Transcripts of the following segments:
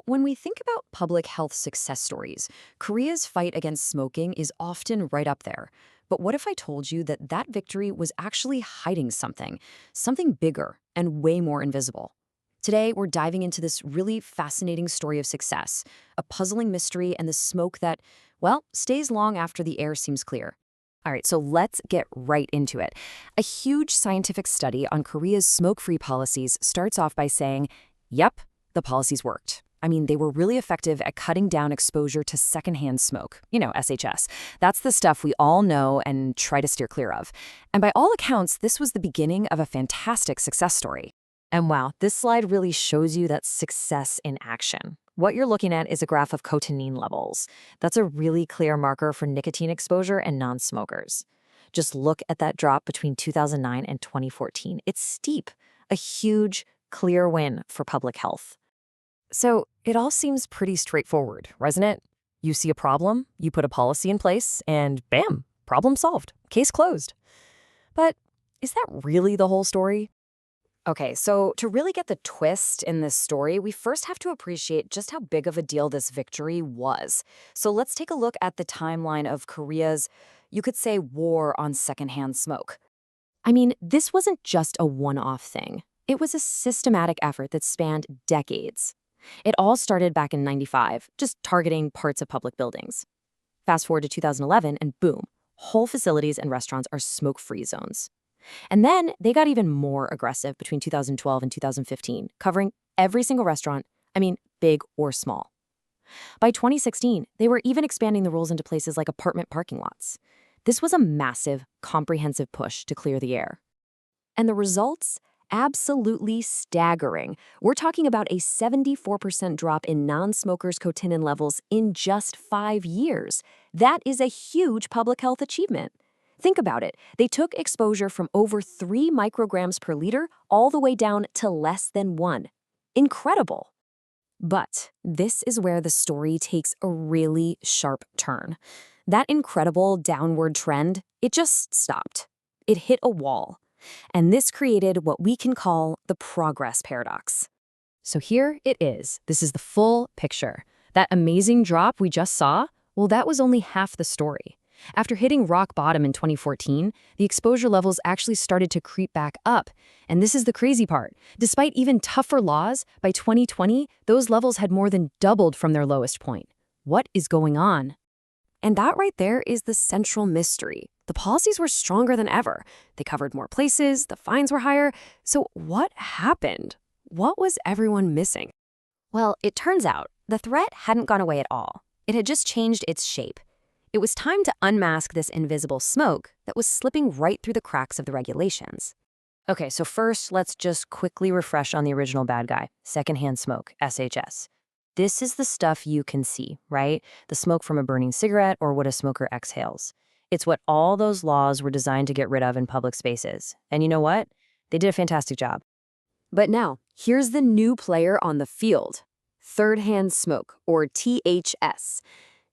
When we think about public health success stories, Korea's fight against smoking is often right up there. But what if I told you that that victory was actually hiding something bigger and way more invisible? Today, we're diving into this really fascinating story of success, a puzzling mystery and the smoke that, well, stays long after the air seems clear. All right, so let's get right into it. A huge scientific study on Korea's smoke-free policies starts off by saying, yep, the policies worked. I mean, they were really effective at cutting down exposure to secondhand smoke, SHS. That's the stuff we all know and try to steer clear of. And by all accounts, this was the beginning of a fantastic success story. And wow, this slide really shows you that success in action. What you're looking at is a graph of cotinine levels. That's a really clear marker for nicotine exposure in non-smokers. Just look at that drop between 2009 and 2014. It's steep, a huge, clear win for public health. So it all seems pretty straightforward, doesn't it? You see a problem, you put a policy in place, and bam, problem solved, case closed. But is that really the whole story? Okay, so to really get the twist in this story, we first have to appreciate just how big of a deal this victory was. So let's take a look at the timeline of Korea's, you could say, war on secondhand smoke. I mean, this wasn't just a one-off thing. It was a systematic effort that spanned decades. It all started back in '95, just targeting parts of public buildings. Fast forward to 2011, and boom, whole facilities and restaurants are smoke-free zones. And then they got even more aggressive between 2012 and 2015, covering every single restaurant, big or small. By 2016, they were even expanding the rules into places like apartment parking lots. This was a massive, comprehensive push to clear the air. And the results? Absolutely staggering. We're talking about a 74% drop in non-smokers' cotinine levels in just 5 years. That is a huge public health achievement. Think about it. They took exposure from over 3 micrograms per liter all the way down to less than 1. Incredible. But this is where the story takes a really sharp turn. That incredible downward trend, it just stopped. It hit a wall. And this created what we can call the progress paradox. So here it is. This is the full picture. That amazing drop we just saw, well, that was only half the story. After hitting rock bottom in 2014, the exposure levels actually started to creep back up. And this is the crazy part. Despite even tougher laws, by 2020, those levels had more than doubled from their lowest point. What is going on? And that right there is the central mystery. The policies were stronger than ever. They covered more places, the fines were higher. So what happened? What was everyone missing? Well, it turns out the threat hadn't gone away at all. It had just changed its shape. It was time to unmask this invisible smoke that was slipping right through the cracks of the regulations. Okay, so first, let's just quickly refresh on the original bad guy, secondhand smoke, SHS. This is the stuff you can see, right? The smoke from a burning cigarette or what a smoker exhales. It's what all those laws were designed to get rid of in public spaces. And you know what? They did a fantastic job. But now, here's the new player on the field. Third-hand smoke, or THS.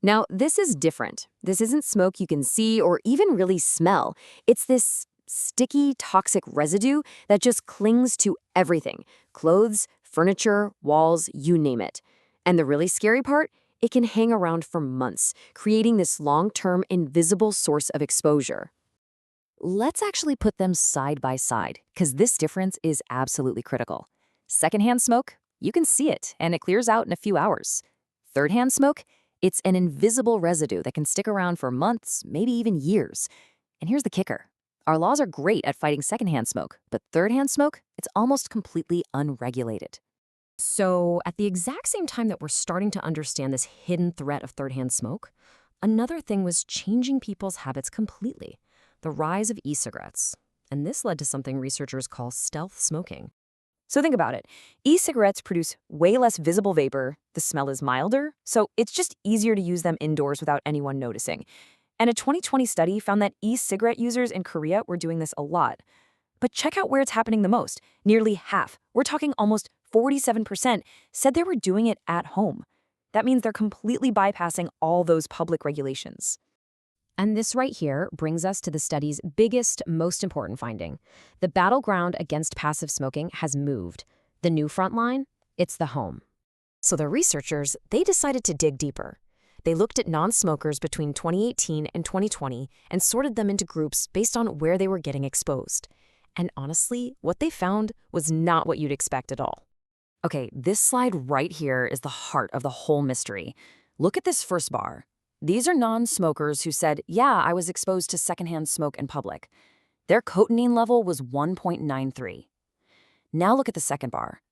Now, this is different. This isn't smoke you can see or even really smell. It's this sticky, toxic residue that just clings to everything. Clothes, furniture, walls, you name it. And the really scary part? It can hang around for months, creating this long-term, invisible source of exposure. Let's actually put them side by side, because this difference is absolutely critical. Secondhand smoke, you can see it, and it clears out in a few hours. Third-hand smoke, it's an invisible residue that can stick around for months, maybe even years. And here's the kicker. Our laws are great at fighting secondhand smoke, but third-hand smoke, it's almost completely unregulated. So at the exact same time that we're starting to understand this hidden threat of third-hand smoke, another thing was changing people's habits completely, the rise of e-cigarettes. And this led to something researchers call stealth smoking. So think about it. E-cigarettes produce way less visible vapor, the smell is milder, so it's just easier to use them indoors without anyone noticing. And a 2020 study found that e-cigarette users in Korea were doing this a lot. But check out where it's happening the most. Nearly half, we're talking almost 47%, said they were doing it at home. That means they're completely bypassing all those public regulations. And this right here brings us to the study's biggest, most important finding. The battleground against passive smoking has moved. The new front line? It's the home. So the researchers, they decided to dig deeper. They looked at non-smokers between 2018 and 2020 and sorted them into groups based on where they were getting exposed. And honestly, what they found was not what you'd expect at all. Okay, this slide right here is the heart of the whole mystery. Look at this first bar. These are non-smokers who said, yeah, I was exposed to secondhand smoke in public. Their cotinine level was 1.93. Now look at the second bar.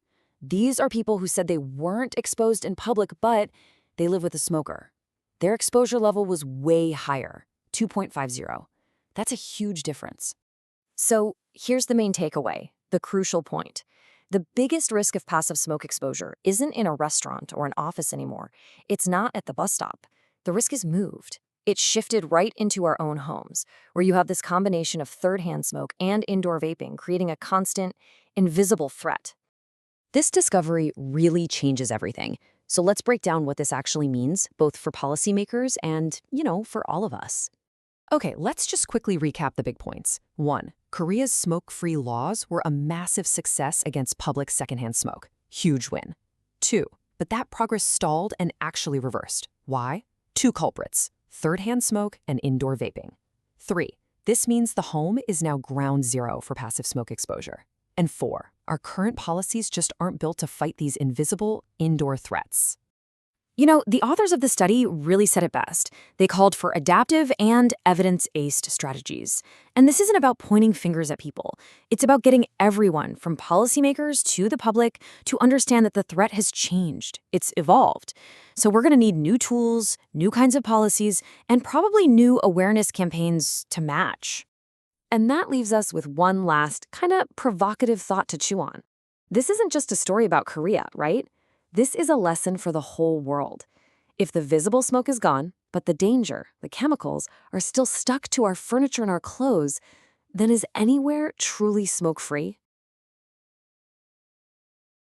These are people who said they weren't exposed in public, but they live with a smoker. Their exposure level was way higher, 2.50. That's a huge difference. So here's the main takeaway, the crucial point. The biggest risk of passive smoke exposure isn't in a restaurant or an office anymore. It's not at the bus stop. The risk is moved. It's shifted right into our own homes, where you have this combination of third-hand smoke and indoor vaping, creating a constant, invisible threat. This discovery really changes everything. So let's break down what this actually means, both for policymakers and, for all of us. Okay, let's just quickly recap the big points. 1. Korea's smoke-free laws were a massive success against public secondhand smoke. Huge win. 2. But that progress stalled and actually reversed. Why? 2 culprits: third-hand smoke and indoor vaping. 3. This means the home is now ground zero for passive smoke exposure. And 4. Our current policies just aren't built to fight these invisible indoor threats. The authors of the study really said it best. They called for adaptive and evidence-based strategies. And this isn't about pointing fingers at people. It's about getting everyone, from policymakers to the public, to understand that the threat has changed. It's evolved. So we're going to need new tools, new kinds of policies, and probably new awareness campaigns to match. And that leaves us with one last, kind of provocative thought to chew on. This isn't just a story about Korea, right? This is a lesson for the whole world. If the visible smoke is gone, but the danger, the chemicals, are still stuck to our furniture and our clothes, then is anywhere truly smoke-free?